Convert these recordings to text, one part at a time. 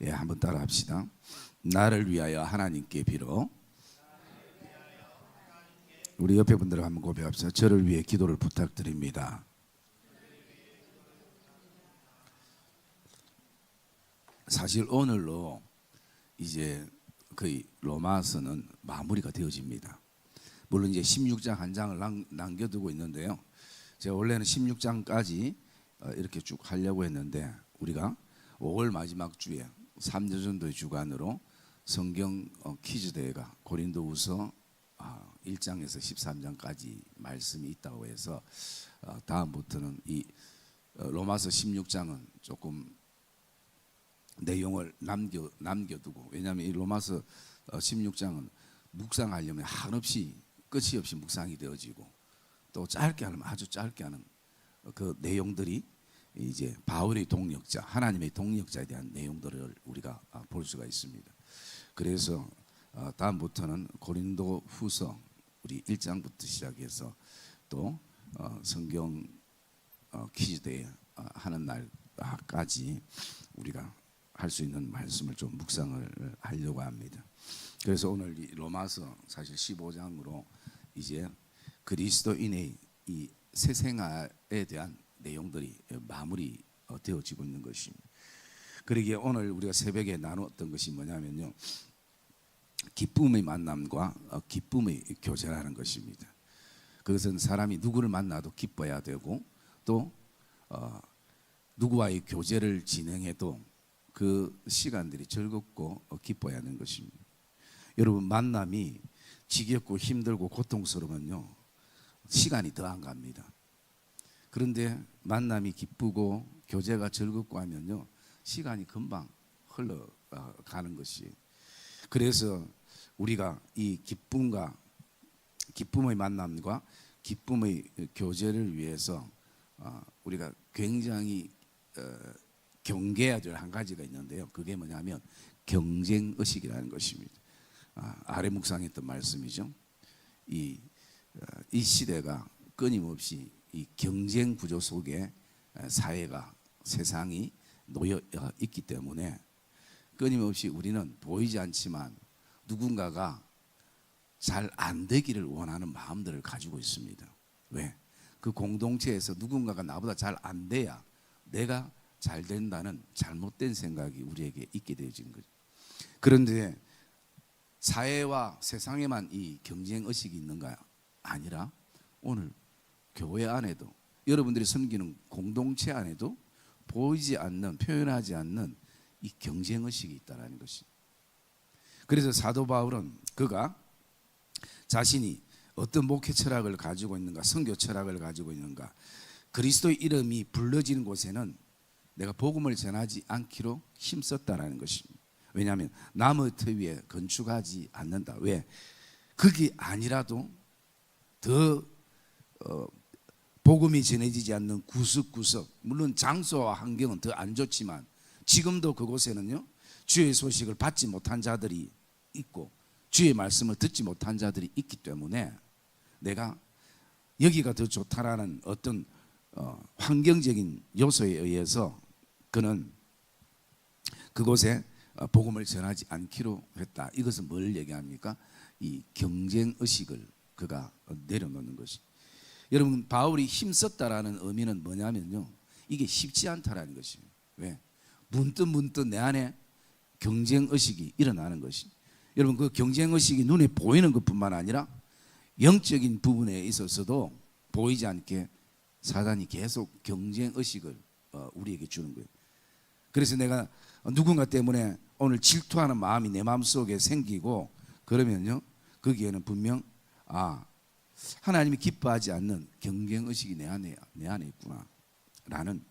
예, 한번 따라 합시다. 나를 위하여 하나님께 빌어. 우리 옆에 분들 한번 고백합시다. 저를 위해 기도를 부탁드립니다. 사실 오늘로 이제 거의 로마서는 마무리가 되어집니다. 물론 이제 16장 한 장을 남겨두고 있는데요. 제가 원래는 16장까지 이렇게 쭉 하려고 했는데 우리가 5월 마지막 주에 3주 정도의 주간으로 성경 퀴즈 대회가 고린도후서 1장에서 13장까지 말씀이 있다고 해서 다음부터는 이 로마서 16장은 조금 내용을 남겨두고, 왜냐하면 이 로마서 16장은 묵상하려면 한없이 끝이 없이 묵상이 되어지고 또 짧게 하면 아주 짧게 하는 그 내용들이 이제 바울의 동력자, 하나님의 동력자에 대한 내용들을 우리가 볼 수가 있습니다. 그래서 다음부터는 고린도후서 우리 1장부터 시작해서 또 성경 퀴즈 대회 하는 날까지 우리가 할 수 있는 말씀을 좀 묵상을 하려고 합니다. 그래서 오늘 이 로마서 사실 15장으로 이제 그리스도인의 이 새 생활에 대한 내용들이 마무리 되어지고 있는 것입니다. 그러기에 오늘 우리가 새벽에 나눴던 것이 뭐냐면요, 기쁨의 만남과 기쁨의 교제라는 것입니다. 그것은 사람이 누구를 만나도 기뻐야 되고 또 누구와의 교제를 진행해도 그 시간들이 즐겁고 기뻐야 하는 것입니다. 여러분, 만남이 지겹고 힘들고 고통스러우면요 시간이 더 안 갑니다. 그런데 만남이 기쁘고 교제가 즐겁고 하면요 시간이 금방 흘러가는 것이. 그래서 우리가 이 기쁨의 만남과 기쁨의 교제를 위해서 우리가 굉장히 경계해야 될 한 가지가 있는데요. 그게 뭐냐면 경쟁의식이라는 것입니다. 아래 묵상했던 말씀이죠. 이 시대가 끊임없이 이 경쟁 구조 속에 사회가, 세상이 놓여 있기 때문에 끊임없이 우리는 보이지 않지만 누군가가 잘 안 되기를 원하는 마음들을 가지고 있습니다. 왜? 그 공동체에서 누군가가 나보다 잘 안 돼야 내가 잘 된다는 잘못된 생각이 우리에게 있게 되어진 거죠. 그런데 사회와 세상에만 이 경쟁의식이 있는가? 아니라 오늘 교회 안에도, 여러분들이 섬기는 공동체 안에도 보이지 않는, 표현하지 않는 이 경쟁의식이 있다는 것이. 그래서 사도 바울은 그가 자신이 어떤 목회 철학을 가지고 있는가, 선교 철학을 가지고 있는가, 그리스도의 이름이 불러지는 곳에는 내가 복음을 전하지 않기로 힘썼다라는 것입니다. 왜냐하면 나무 터 위에 건축하지 않는다. 왜? 그게 아니라도 더 복음이 전해지지 않는 구석구석, 물론 장소와 환경은 더 안 좋지만 지금도 그곳에는요 주의 소식을 받지 못한 자들이 있고 주의 말씀을 듣지 못한 자들이 있기 때문에 내가 여기가 더 좋다라는 어떤 환경적인 요소에 의해서 그는 그곳에 복음을 전하지 않기로 했다. 이것은 뭘 얘기합니까? 이 경쟁의식을 그가 내려놓는 것이. 여러분, 바울이 힘썼다라는 의미는 뭐냐면요, 이게 쉽지 않다라는 것이에요. 왜? 문득 내 안에 경쟁의식이 일어나는 것이. 여러분, 그 경쟁의식이 눈에 보이는 것뿐만 아니라 영적인 부분에 있어서도 보이지 않게 사단이 계속 경쟁의식을 우리에게 주는 거예요. 그래서 내가 누군가 때문에 오늘 질투하는 마음이 내 마음속에 생기고 그러면요 거기에는 분명 하나님이 기뻐하지 않는 경쟁의식이 내 안에 있구나 라는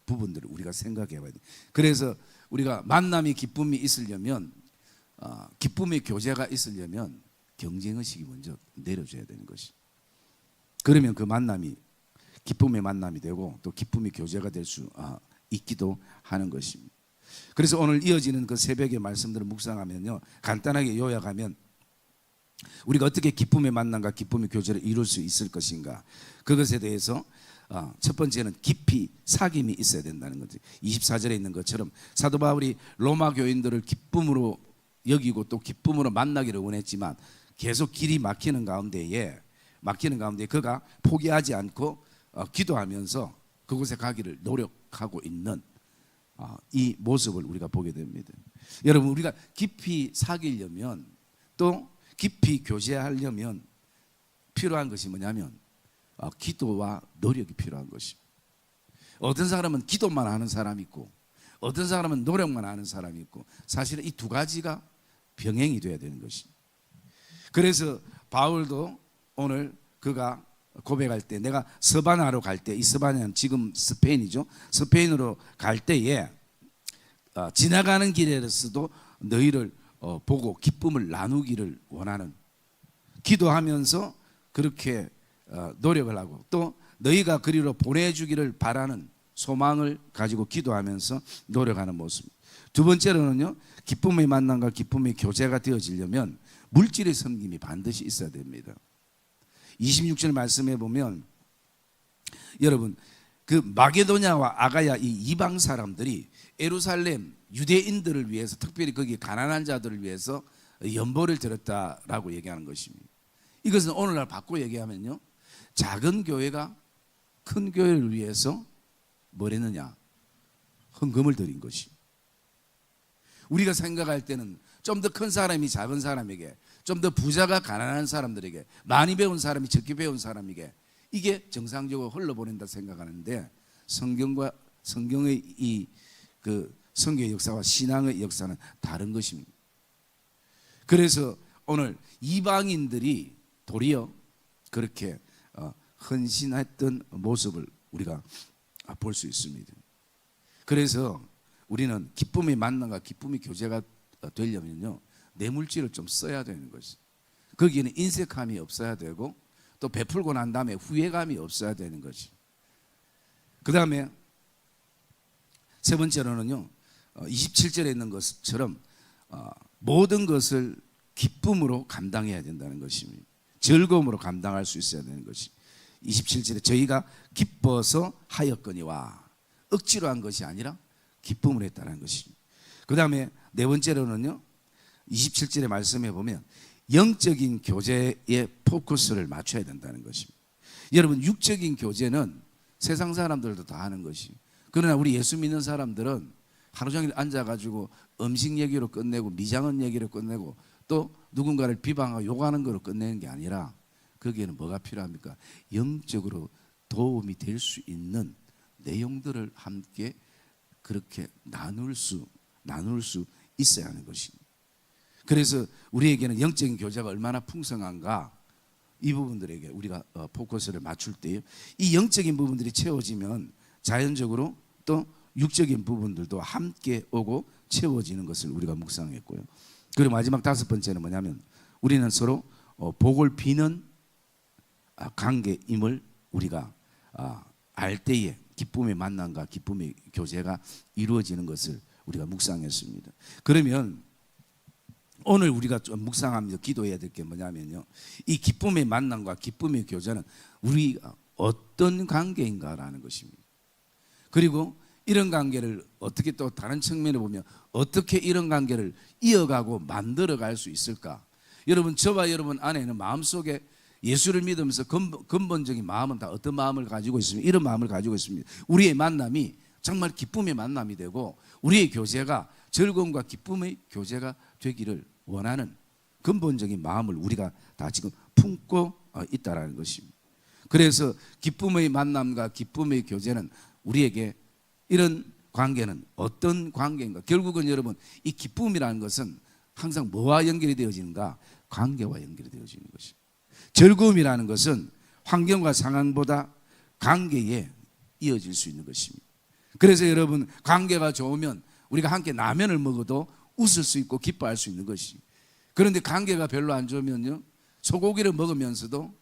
부분들을 우리가 생각해 봐야 돼요. 그래서 우리가 만남이 기쁨이 있으려면, 기쁨의 교제가 있으려면 경쟁의식이 먼저 내려줘야 되는 것이. 그러면 그 만남이 기쁨의 만남이 되고 또 기쁨의 교제가 될 수 있기도 하는 것입니다. 그래서 오늘 이어지는 그 새벽의 말씀들을 묵상하면요, 간단하게 요약하면 우리가 어떻게 기쁨의 만남과 기쁨의 교제를 이룰 수 있을 것인가, 그것에 대해서 첫 번째는 깊이 사귐이 있어야 된다는 거죠. 24절에 있는 것처럼 사도 바울이 로마 교인들을 기쁨으로 여기고 또 기쁨으로 만나기를 원했지만 계속 길이 막히는 가운데에 그가 포기하지 않고 기도하면서 그곳에 가기를 노력하고 있는 이 모습을 우리가 보게 됩니다. 여러분, 우리가 깊이 사귀려면 또 깊이 교제하려면 필요한 것이 뭐냐면 기도와 노력이 필요한 것입니다. 어떤 사람은 기도만 하는 사람이 있고 어떤 사람은 노력만 하는 사람이 있고 사실은 이 두 가지가 병행이 돼야 되는 것입니다. 그래서 바울도 오늘 그가 고백할 때 내가 스바냐로 갈 때, 이 스바냐는 지금 스페인이죠. 스페인으로 갈 때에 지나가는 길에서도 너희를 보고 기쁨을 나누기를 원하는, 기도하면서 그렇게 노력을 하고 또 너희가 그리로 보내주기를 바라는 소망을 가지고 기도하면서 노력하는 모습. 두 번째로는요, 기쁨의 만남과 기쁨의 교제가 되어지려면 물질의 섬김이 반드시 있어야 됩니다. 26절 말씀해 보면 여러분, 그 마게도냐와 아가야 이 이방 사람들이 예루살렘 유대인들을 위해서, 특별히 거기 가난한 자들을 위해서 연보를 드렸다라고 얘기하는 것입니다. 이것은 오늘날 바꿔 얘기하면요, 작은 교회가 큰 교회를 위해서 뭘 했느냐? 헌금을 드린 것이. 우리가 생각할 때는 좀 더 큰 사람이 작은 사람에게, 좀 더 부자가 가난한 사람들에게, 많이 배운 사람이 적게 배운 사람에게, 이게 정상적으로 흘러보낸다 생각하는데 성경의 이 성경의 역사와 신앙의 역사는 다른 것입니다. 그래서 오늘 이방인들이 도리어 그렇게 헌신했던 모습을 우리가 볼 수 있습니다. 그래서 우리는 기쁨의 만남과 기쁨의 교제가 되려면요, 내 물질을 좀 써야 되는 것이. 거기에는 인색함이 없어야 되고 또 베풀고 난 다음에 후회감이 없어야 되는 것이. 그 다음에 세 번째로는요, 27절에 있는 것처럼 모든 것을 기쁨으로 감당해야 된다는 것입니다. 즐거움으로 감당할 수 있어야 되는 것이. 27절에 저희가 기뻐서 하였거니와, 억지로 한 것이 아니라 기쁨을 했다는 것입니다. 그 다음에 네 번째로는요, 27절에 말씀해 보면 영적인 교제에 포커스를 맞춰야 된다는 것입니다. 여러분, 육적인 교제는 세상 사람들도 다 하는 것이, 그러나 우리 예수 믿는 사람들은 하루 종일 앉아가지고 음식 얘기로 끝내고 미장원 얘기로 끝내고 또 누군가를 비방하고 욕하는 거로 끝내는 게 아니라 거기에는 뭐가 필요합니까? 영적으로 도움이 될 수 있는 내용들을 함께 그렇게 나눌 수 있어야 하는 것입니다. 그래서 우리에게는 영적인 교제가 얼마나 풍성한가, 이 부분들에게 우리가 포커스를 맞출 때요, 이 영적인 부분들이 채워지면 자연적으로 또 육적인 부분들도 함께 오고 채워지는 것을 우리가 묵상했고요. 그리고 마지막 다섯 번째는 뭐냐면 우리는 서로 복을 비는 관계임을 우리가 알 때에 기쁨의 만남과 기쁨의 교제가 이루어지는 것을 우리가 묵상했습니다. 그러면 오늘 우리가 좀 묵상하면서 기도해야 될 게 뭐냐면요, 이 기쁨의 만남과 기쁨의 교제는 우리가 어떤 관계인가라는 것입니다. 그리고 이런 관계를 어떻게, 또 다른 측면에 보면 어떻게 이런 관계를 이어가고 만들어갈 수 있을까? 여러분, 저와 여러분 안에는 마음속에 예수를 믿으면서 근본적인 마음은 다 어떤 마음을 가지고 있습니다. 이런 마음을 가지고 있습니다. 우리의 만남이 정말 기쁨의 만남이 되고 우리의 교제가 즐거움과 기쁨의 교제가 되기를 원하는 근본적인 마음을 우리가 다 지금 품고 있다라는 것입니다. 그래서 기쁨의 만남과 기쁨의 교제는 우리에게, 이런 관계는 어떤 관계인가? 결국은 여러분, 이 기쁨이라는 것은 항상 뭐와 연결이 되어지는가? 관계와 연결이 되어지는 것입니다. 즐거움이라는 것은 환경과 상황보다 관계에 이어질 수 있는 것입니다. 그래서 여러분, 관계가 좋으면 우리가 함께 라면을 먹어도 웃을 수 있고 기뻐할 수 있는 것이. 그런데 관계가 별로 안 좋으면요, 소고기를 먹으면서도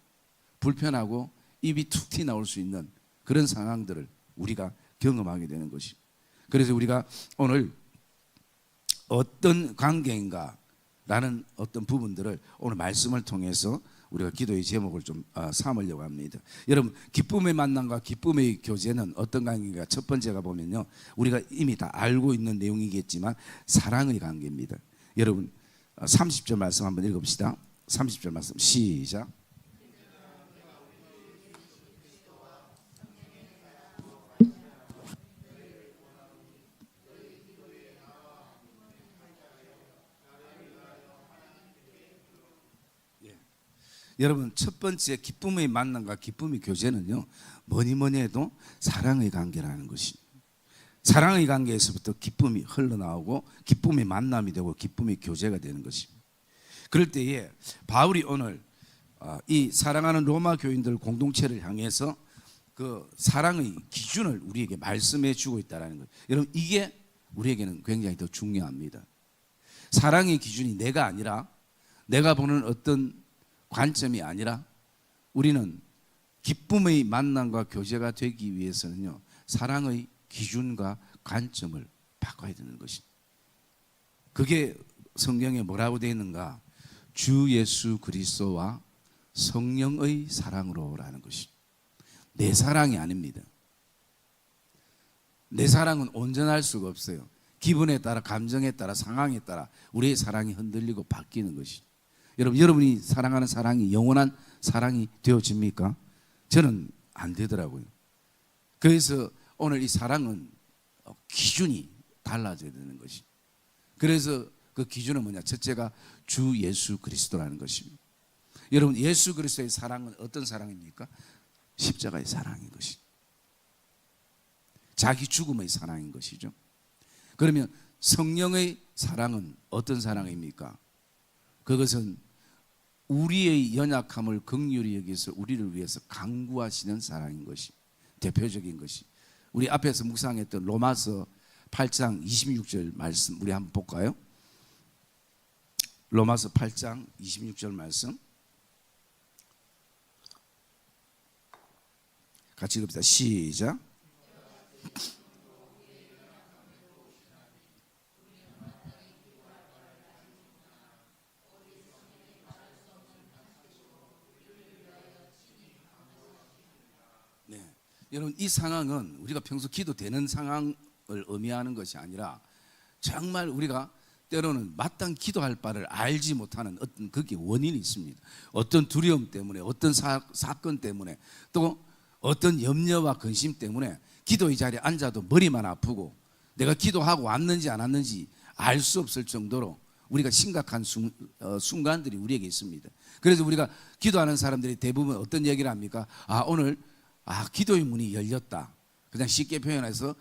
불편하고 입이 툭 튀어나올 수 있는 그런 상황들을 우리가 경험하게 되는 것이. 그래서 우리가 오늘 어떤 관계인가 라는 어떤 부분들을 오늘 말씀을 통해서 우리가 기도의 제목을 좀 삼으려고 합니다. 여러분, 기쁨의 만남과 기쁨의 교제는 어떤 관계인가? 첫 번째가 보면요, 우리가 이미 다 알고 있는 내용이겠지만 사랑의 관계입니다. 여러분, 30절 말씀 한번 읽어봅시다. 30절 말씀 시작. 여러분, 첫 번째 기쁨의 만남과 기쁨의 교제는요, 뭐니 해도 사랑의 관계라는 것이, 사랑의 관계에서부터 기쁨이 흘러나오고 기쁨의 만남이 되고 기쁨의 교제가 되는 것입니다. 그럴 때에 바울이 오늘 이 사랑하는 로마 교인들 공동체를 향해서 그 사랑의 기준을 우리에게 말씀해 주고 있다는 거예요. 여러분, 이게 우리에게는 굉장히 더 중요합니다. 사랑의 기준이 내가 아니라, 내가 보는 어떤 관점이 아니라, 우리는 기쁨의 만남과 교제가 되기 위해서는요, 사랑의 기준과 관점을 바꿔야 되는 것입니다. 그게 성경에 뭐라고 되어 있는가? 주 예수 그리스도와 성령의 사랑으로라는 것입니다. 내 사랑이 아닙니다. 내 사랑은 온전할 수가 없어요. 기분에 따라, 감정에 따라, 상황에 따라 우리의 사랑이 흔들리고 바뀌는 것이죠. 여러분이 사랑하는 사랑이 영원한 사랑이 되어집니까? 저는 안 되더라고요. 그래서 오늘 이 사랑은 기준이 달라져야 되는 것이. 그래서 그 기준은 뭐냐? 첫째가 주 예수 그리스도라는 것입니다. 여러분, 예수 그리스도의 사랑은 어떤 사랑입니까? 십자가의 사랑인 것이, 자기 죽음의 사랑인 것이죠. 그러면 성령의 사랑은 어떤 사랑입니까? 그것은 우리의 연약함을 긍휼히 여기서 우리를 위해서 간구하시는 사랑인 것이, 대표적인 것이, 우리 앞에서 묵상했던 로마서 8장 26절 말씀 우리 한번 볼까요? 로마서 8장 26절 말씀 같이 읽읍시다. 시작. 네, 여러분, 이 상황은 우리가 평소 기도되는 상황을 의미하는 것이 아니라, 정말 우리가 때로는 마땅히 기도할 바를 알지 못하는 어떤 그게 원인이 있습니다. 어떤 두려움 때문에, 어떤 사건 때문에, 또 어떤 염려와 근심 때문에 기도의 자리에 앉아도 머리만 아프고 내가 기도하고 왔는지 안 왔는지 알 수 없을 정도로 우리가 심각한 순간들이 우리에게 있습니다. 그래서 우리가 기도하는 사람들이 대부분 어떤 얘기를 합니까? 오늘 기도의 문이 열렸다. 그냥 쉽게 표현해서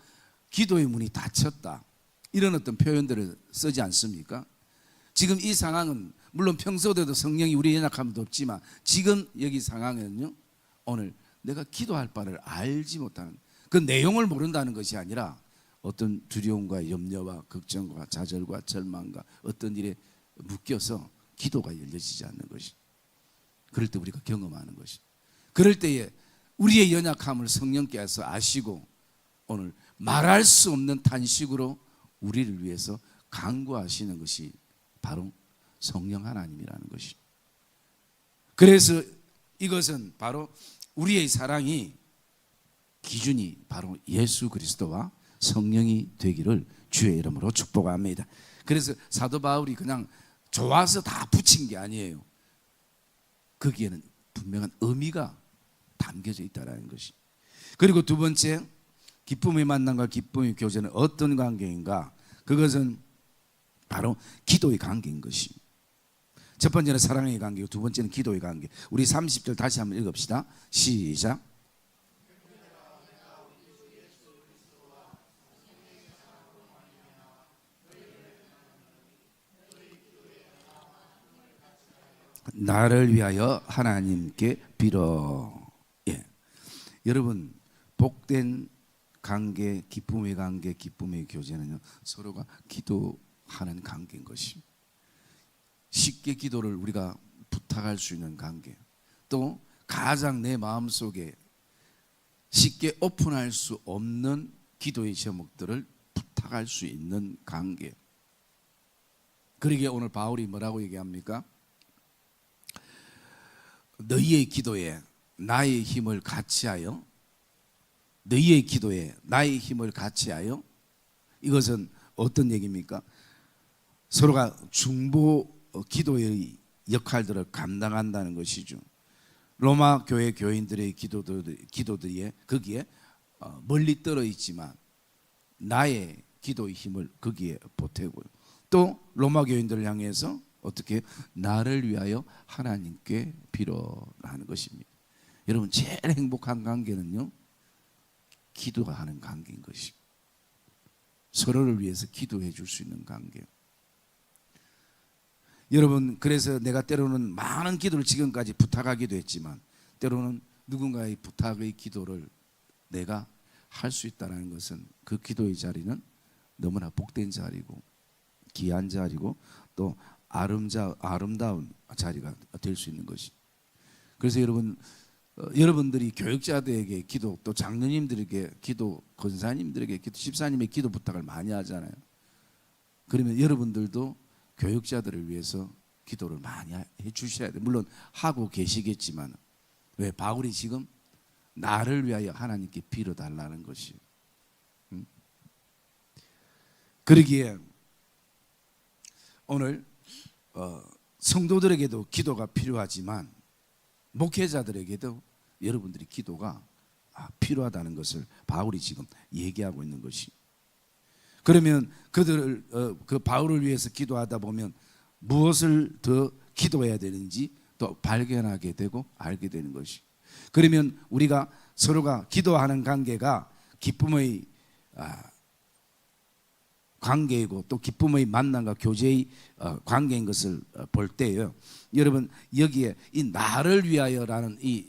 기도의 문이 닫혔다. 이런 어떤 표현들을 쓰지 않습니까? 지금 이 상황은 물론 평소에도 성령이 우리의 연약함도 없지만, 지금 여기 상황에는요, 오늘 내가 기도할 바를 알지 못하는, 그 내용을 모른다는 것이 아니라 어떤 두려움과 염려와 걱정과 좌절과 절망과 어떤 일에 묶여서 기도가 열려지지 않는 것이, 그럴 때 우리가 경험하는 것이, 그럴 때에 우리의 연약함을 성령께서 아시고 오늘 말할 수 없는 탄식으로 우리를 위해서 간구하시는 것이 바로 성령 하나님이라는 것이. 그래서 이것은 바로 우리의 사랑이 기준이 바로 예수 그리스도와 성령이 되기를 주의 이름으로 축복합니다. 그래서 사도 바울이 그냥 좋아서 다 붙인 게 아니에요. 거기에는 분명한 의미가 담겨져 있다는 것이. 그리고 두 번째, 기쁨의 만남과 기쁨의 교제는 어떤 관계인가? 그것은 바로 기도의 관계인 것이. 첫 번째는 사랑의 관계고 두 번째는 기도의 관계. 우리 30절 다시 한번 읽읍시다. 시작. 나를 위하여 하나님께 빌어. 예. 여러분, 복된 관계, 기쁨의 관계, 기쁨의 교제는요, 서로가 기도하는 관계인 것이. 쉽게 기도를 우리가 부탁할 수 있는 관계, 또 가장 내 마음속에 쉽게 오픈할 수 없는 기도의 제목들을 부탁할 수 있는 관계. 그러기에 오늘 바울이 뭐라고 얘기합니까? 너희의 기도에 나의 힘을 같이하여, 너희의 기도에 나의 힘을 같이하여, 이것은 어떤 얘기입니까? 서로가 중보 기도의 역할들을 감당한다는 것이죠. 로마 교회 교인들의 기도들이 거기에 멀리 떨어 있지만 나의 기도의 힘을 거기에 보태고요. 또 로마 교인들을 향해서 어떻게 나를 위하여 하나님께 빌어라는 것입니다. 여러분, 제일 행복한 관계는요, 기도하는 관계인 것입니다. 서로를 위해서 기도해 줄 수 있는 관계. 여러분, 그래서 내가 때로는 많은 기도를 지금까지 부탁하기도 했지만 때로는 누군가의 부탁의 기도를 내가 할 수 있다는 것은 그 기도의 자리는 너무나 복된 자리고 귀한 자리고 또 아름다운 자리가 될 수 있는 것이. 그래서 여러분들이 교육자들에게 기도, 또 장로님들에게 기도, 권사님들에게 기도, 집사님의 기도 부탁을 많이 하잖아요. 그러면 여러분들도 교육자들을 위해서 기도를 많이 해 주셔야 돼요. 물론 하고 계시겠지만, 왜? 바울이 지금 나를 위하여 하나님께 빌어달라는 것이. 그러기에 오늘 성도들에게도 기도가 필요하지만 목회자들에게도 여러분들이 기도가 필요하다는 것을 바울이 지금 얘기하고 있는 것이. 그러면 그 바울을 위해서 기도하다 보면 무엇을 더 기도해야 되는지 또 발견하게 되고 알게 되는 것이. 그러면 우리가 서로가 기도하는 관계가 기쁨의 관계이고 또 기쁨의 만남과 교제의 관계인 것을 볼 때요, 여러분, 여기에 이 나를 위하여라는 이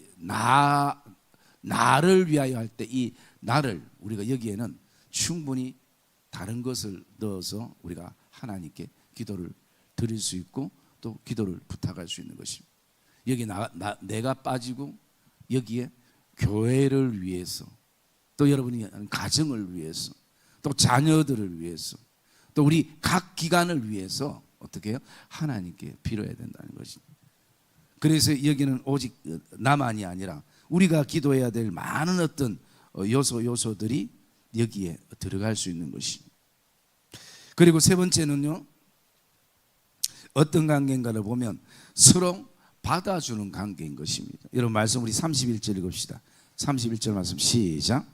나를 위하여 할 때 이 나를 우리가 여기에는 충분히 다른 것을 넣어서 우리가 하나님께 기도를 드릴 수 있고 또 기도를 부탁할 수 있는 것입니다. 여기 내가 빠지고 여기에 교회를 위해서, 또 여러분이 가정을 위해서, 또 자녀들을 위해서, 또 우리 각 기관을 위해서 어떻게 해요? 하나님께 빌어야 된다는 것입니다. 그래서 여기는 오직 나만이 아니라 우리가 기도해야 될 많은 어떤 요소들이 여기에 들어갈 수 있는 것입니다. 그리고 세 번째는요, 어떤 관계인가를 보면 서로 받아주는 관계인 것입니다. 여러분, 말씀 우리 31절 읽읍시다. 31절 말씀 시작.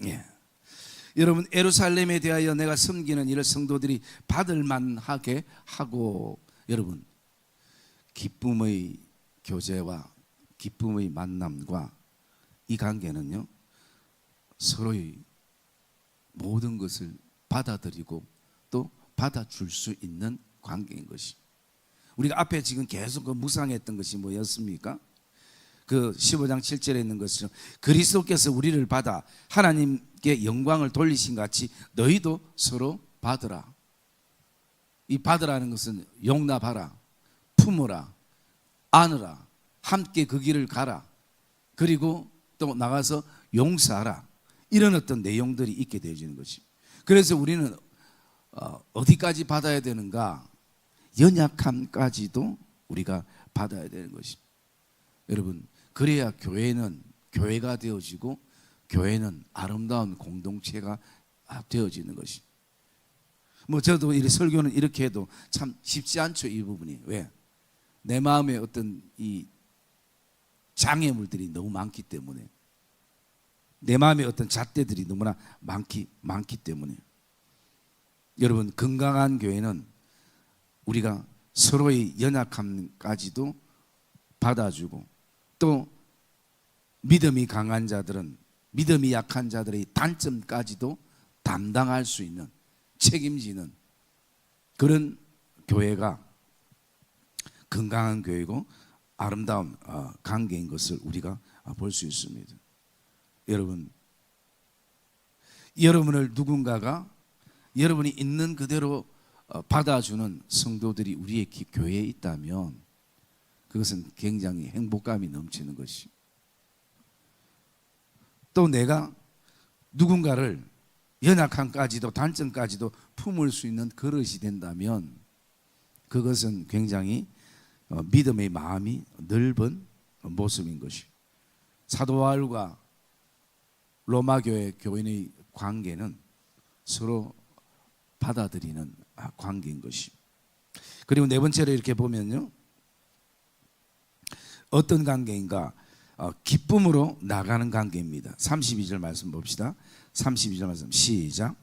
예. 여러분, 예루살렘에 대하여 내가 섬기는 일을 성도들이 받을 만하게 하고, 여러분, 기쁨의 교제와 기쁨의 만남과 이 관계는요, 서로의 모든 것을 받아들이고 또 받아줄 수 있는 관계인 것이. 우리가 앞에 지금 계속 묵상했던 것이 뭐였습니까? 그 15장 7절에 있는 것처럼 그리스도께서 우리를 받아 하나님께 영광을 돌리신 같이 너희도 서로 받으라. 이 받으라는 것은 용납하라, 품으라, 안으라, 함께 그 길을 가라, 그리고 또 나가서 용서하라, 이런 어떤 내용들이 있게 되어지는 것입니다. 그래서 우리는 어디까지 받아야 되는가? 연약함까지도 우리가 받아야 되는 것입니다. 여러분, 그래야 교회는 교회가 되어지고 교회는 아름다운 공동체가 되어지는 것입니다. 뭐 저도 이 설교는 이렇게 해도 참 쉽지 않죠, 이 부분이. 왜? 내 마음에 어떤 이 장애물들이 너무 많기 때문에, 내 마음에 어떤 잣대들이 너무나 많기 때문에. 여러분, 건강한 교회는 우리가 서로의 연약함까지도 받아주고, 또 믿음이 강한 자들은 믿음이 약한 자들의 단점까지도 담당할 수 있는, 책임지는 그런 교회가 건강한 교회고 아름다운 관계인 것을 우리가 볼 수 있습니다. 여러분, 여러분을 누군가가 여러분이 있는 그대로 받아주는 성도들이 우리의 교회에 있다면 그것은 굉장히 행복감이 넘치는 것이. 또 내가 누군가를 연약함까지도 단점까지도 품을 수 있는 그릇이 된다면 그것은 굉장히 믿음의 마음이 넓은 모습인 것이. 사도 바울과 로마 교회 교인의 관계는 서로 받아들이는 관계인 것이. 그리고 네 번째로 이렇게 보면요, 어떤 관계인가? 기쁨으로 나가는 관계입니다. 32절 말씀 봅시다. 32절 말씀 시작.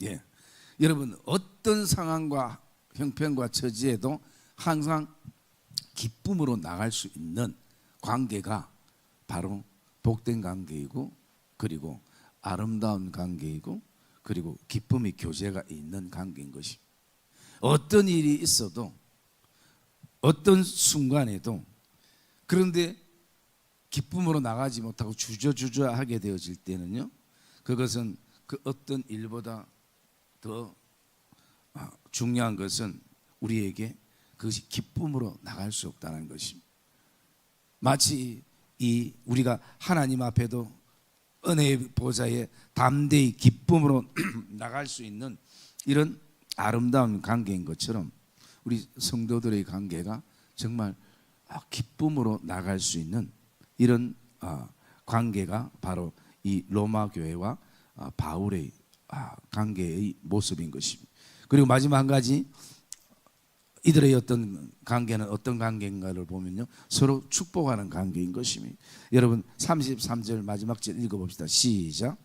예, 여러분 어떤 상황과 형편과 처지에도 항상 기쁨으로 나갈 수 있는 관계가 바로 복된 관계이고, 그리고 아름다운 관계이고, 그리고 기쁨의 교제가 있는 관계인 것이. 어떤 일이 있어도 어떤 순간에도, 그런데 기쁨으로 나가지 못하고 주저주저하게 되어질 때는요, 그것은 그 어떤 일보다 더 중요한 것은 우리에게 그것이 기쁨으로 나갈 수 없다는 것입니다. 마치 우리가 하나님 앞에도 은혜의 보좌에 담대히 기쁨으로 나갈 수 있는 이런 아름다운 관계인 것처럼 우리 성도들의 관계가 정말 기쁨으로 나갈 수 있는 이런 관계가 바로 이 로마 교회와 바울의 관계의 모습인 것입니다. 그리고 마지막 한 가지, 이들의 어떤 관계는 어떤 관계인가를 보면요, 서로 축복하는 관계인 것입니다. 여러분 33절 마지막 절 읽어봅시다. 시작.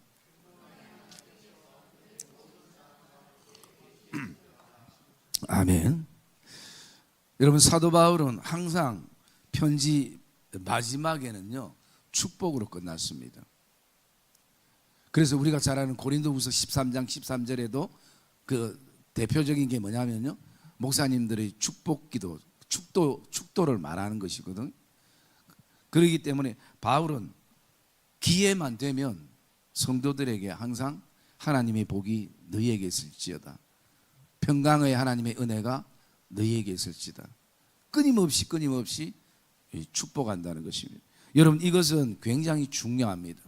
아멘. 여러분 사도 바울은 항상 편지 마지막에는요 축복으로 끝났습니다. 그래서 우리가 잘 아는 고린도후서 13장 13절에도 그 대표적인 게 뭐냐면요, 목사님들의 축복기도, 축도를 말하는 것이거든. 그렇기 때문에 바울은 기회만 되면 성도들에게 항상 하나님의 복이 너희에게 있을지어다, 평강의 하나님의 은혜가 너희에게 있을지다, 끊임없이 축복한다는 것입니다. 여러분 이것은 굉장히 중요합니다.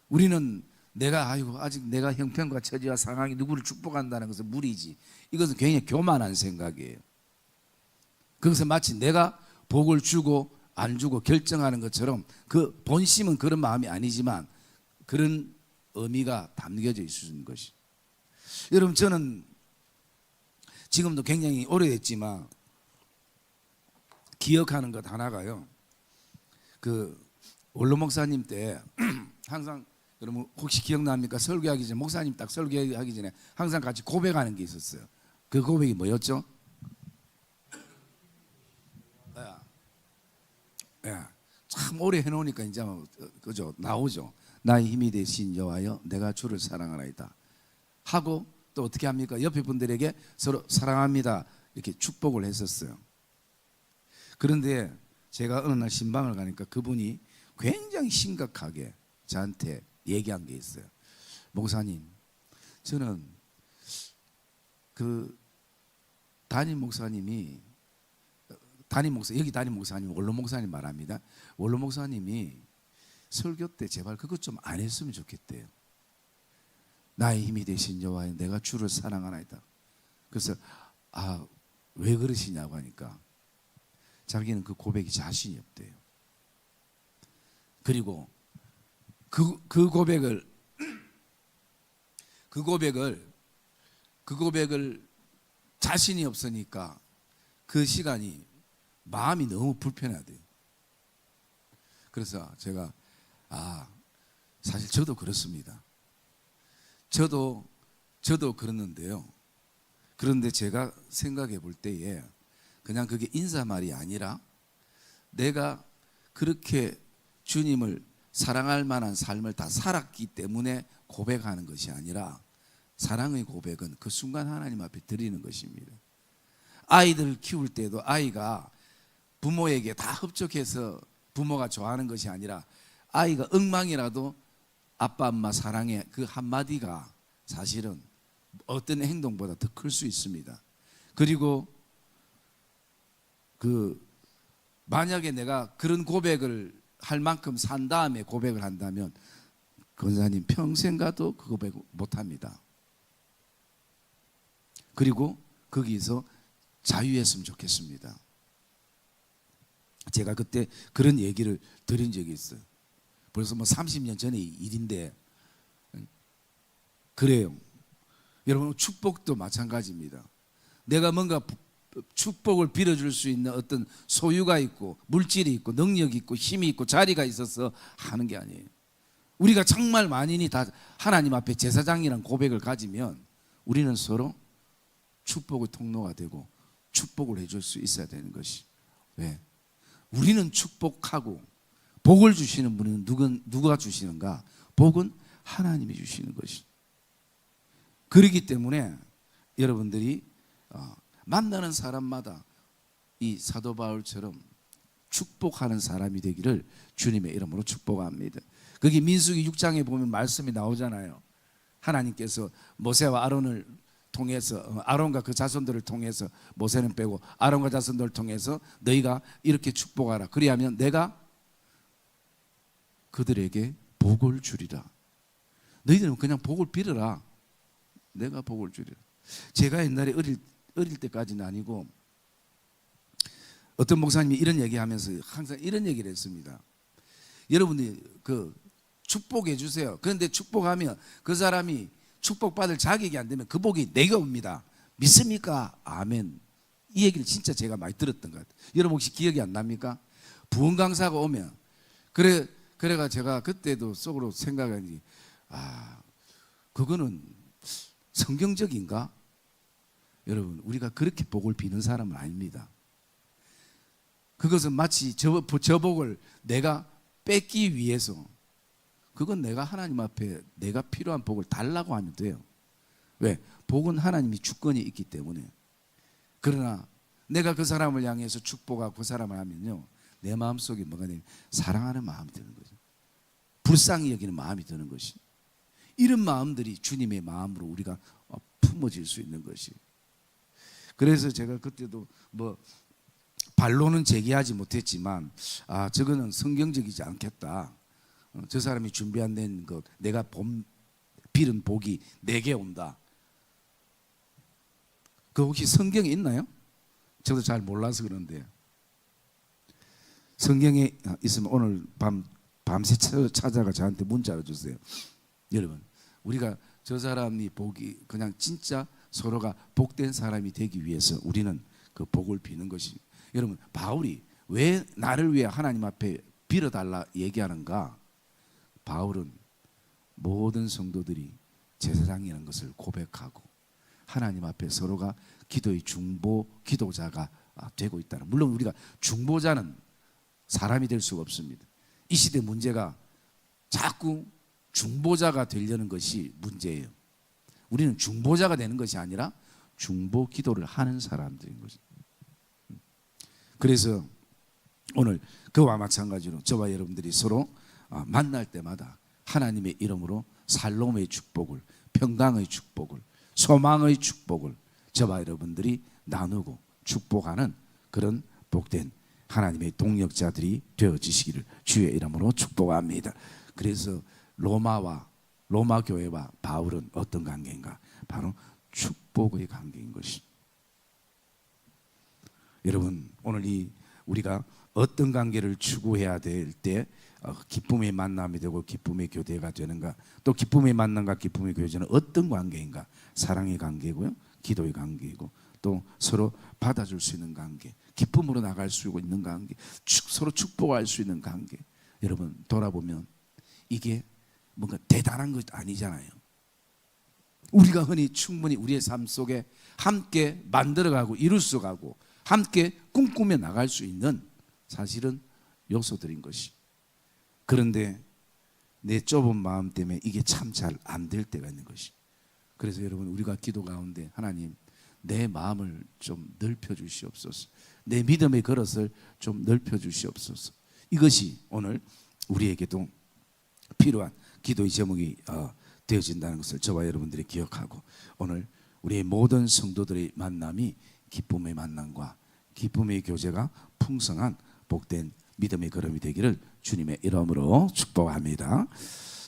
우리는 아직 내가 형편과 처지와 상황이 누구를 축복한다는 것은 무리지. 이것은 굉장히 교만한 생각이에요. 그것은 마치 내가 복을 주고 안 주고 결정하는 것처럼, 그 본심은 그런 마음이 아니지만 그런 의미가 담겨져 있는 것이. 여러분 저는 지금도 굉장히 오래됐지만 기억하는 것 하나가요, 그 원로 목사님 때 항상, 여러분 혹시 기억납니까? 설교하기 전에, 목사님 딱 설교하기 전에 항상 같이 고백하는 게 있었어요. 그 고백이 뭐였죠? 참 오래 해놓으니까 이제 그죠, 나오죠. 나의 힘이 되신 여호와여 내가 주를 사랑하나이다 하고, 또 어떻게 합니까? 옆에 분들에게 서로 사랑합니다 이렇게 축복을 했었어요. 그런데 제가 어느 날 신방을 가니까 그분이 굉장히 심각하게 저한테 얘기한 게 있어요. 목사님, 저는 그 담임 목사님, 원로 목사님 말합니다. 원로 목사님이 설교 때 제발 그것 좀 안 했으면 좋겠대요. 나의 힘이 되신 여호와여 내가 주를 사랑하나이다. 그래서 왜 그러시냐고 하니까 자기는 그 고백이 자신이 없대요. 그리고 그 고백을 자신이 없으니까 그 시간이 마음이 너무 불편하대요. 그래서 제가 사실 저도 그렇습니다. 저도 그랬는데요. 그런데 제가 생각해 볼 때에 그냥 그게 인사말이 아니라 내가 그렇게 주님을 사랑할 만한 삶을 다 살았기 때문에 고백하는 것이 아니라, 사랑의 고백은 그 순간 하나님 앞에 드리는 것입니다. 아이들 키울 때도 아이가 부모에게 다 흡족해서 부모가 좋아하는 것이 아니라, 아이가 엉망이라도 아빠 엄마 사랑해 그 한마디가 사실은 어떤 행동보다 더 클 수 있습니다. 그리고 그 만약에 내가 그런 고백을 할 만큼 산 다음에 고백을 한다면 권사님 평생 가도 그 고백 못합니다. 그리고 거기서 자유했으면 좋겠습니다. 제가 그때 그런 얘기를 드린 적이 있어요. 벌써 뭐 30년 전의 일인데 그래요. 여러분 축복도 마찬가지입니다. 내가 뭔가 축복을 빌어줄 수 있는 어떤 소유가 있고 물질이 있고 능력이 있고 힘이 있고 자리가 있어서 하는 게 아니에요. 우리가 정말 만인이 다 하나님 앞에 제사장이라는 고백을 가지면 우리는 서로 축복의 통로가 되고 축복을 해줄 수 있어야 되는 것이. 왜? 우리는 축복하고 복을 주시는 분은 누가 주시는가? 복은 하나님이 주시는 것이. 그렇기 때문에 여러분들이 만나는 사람마다 이 사도 바울처럼 축복하는 사람이 되기를 주님의 이름으로 축복합니다. 거기 민수기 6장에 보면 말씀이 나오잖아요. 하나님께서 모세와 아론을 통해서 아론과 그 자손들을 통해서 모세는 빼고 아론과 자손들을 통해서 너희가 이렇게 축복하라. 그리하면 내가 그들에게 복을 주리라. 너희들은 그냥 복을 빌어라. 내가 복을 주리라. 제가 옛날에 어릴 때까지는 아니고 어떤 목사님이 이런 얘기하면서 항상 이런 얘기를 했습니다. 여러분들이 그 축복해 주세요. 그런데 축복하면 그 사람이 축복받을 자격이 안 되면 그 복이 내게 옵니다. 믿습니까? 아멘. 이 얘기를 진짜 제가 많이 들었던 것 같아요. 여러분 혹시 기억이 안 납니까? 부흥 강사가 오면 그래가 제가 그때도 속으로 생각하니 그거는 성경적인가? 여러분 우리가 그렇게 복을 비는 사람은 아닙니다. 그것은 마치 저 복을 내가 뺏기 위해서 그건 내가 하나님 앞에 내가 필요한 복을 달라고 하면 돼요. 왜? 복은 하나님이 주권이 있기 때문에. 그러나 내가 그 사람을 향해서 축복하고 그 사람을 하면요 내 마음속에 뭐가 되냐면 사랑하는 마음이 드는 거죠. 불쌍히 여기는 마음이 드는 것이. 이런 마음들이 주님의 마음으로 우리가 품어질 수 있는 것이. 그래서 제가 그때도 뭐 반론은 제기하지 못했지만 저거는 성경적이지 않겠다. 저 사람이 준비한 것 내가 빌은 복이 내게 온다. 그 혹시 성경에 있나요? 저도 잘 몰라서 그런데 성경에 있으면 오늘 밤새 찾아가 저한테 문자를 주세요. 여러분 우리가 저 사람이 복이 그냥 진짜 서로가 복된 사람이 되기 위해서 우리는 그 복을 비는 것이. 여러분 바울이 왜 나를 위해 하나님 앞에 빌어달라 얘기하는가? 바울은 모든 성도들이 제사장이라는 것을 고백하고 하나님 앞에 서로가 기도의 중보 기도자가 되고 있다는. 물론 우리가 중보자는 사람이 될 수가 없습니다. 이 시대 문제가 자꾸 중보자가 되려는 것이 문제예요. 우리는 중보자가 되는 것이 아니라 중보 기도를 하는 사람들인 것입니다. 그래서 오늘 그와 마찬가지로 저와 여러분들이 서로 만날 때마다 하나님의 이름으로 살롬의 축복을, 평강의 축복을, 소망의 축복을 저와 여러분들이 나누고 축복하는 그런 복된 하나님의 동역자들이 되어지시기를 주의 이름으로 축복합니다. 그래서 로마 교회와 바울은 어떤 관계인가? 바로 축복의 관계인 것이. 여러분 오늘 우리가 어떤 관계를 추구해야 될 때 기쁨의 만남이 되고 기쁨의 교대가 되는가? 또 기쁨의 만남과 기쁨의 교제는 어떤 관계인가? 사랑의 관계고요, 기도의 관계이고 또 서로 받아줄 수 있는 관계, 기쁨으로 나갈 수 있는 관계, 서로 축복할 수 있는 관계. 여러분 돌아보면 이게 뭔가 대단한 것 아니잖아요. 우리가 흔히 충분히 우리의 삶 속에 함께 만들어가고 이룰수가고 함께 꿈꾸며 나갈 수 있는 사실은 요소들인 것이. 그런데 내 좁은 마음 때문에 이게 참 잘 안 될 때가 있는 것이. 그래서 여러분 우리가 기도 가운데 하나님 내 마음을 좀 넓혀 주시옵소서. 내 믿음의 그릇을 좀 넓혀 주시옵소서. 이것이 오늘 우리에게도 필요한 기도의 제목이 되어진다는 것을 저와 여러분들이 기억하고 오늘 우리의 모든 성도들의 만남이 기쁨의 만남과 기쁨의 교제가 풍성한 복된 믿음의 걸음이 되기를 주님의 이름으로 축복합니다.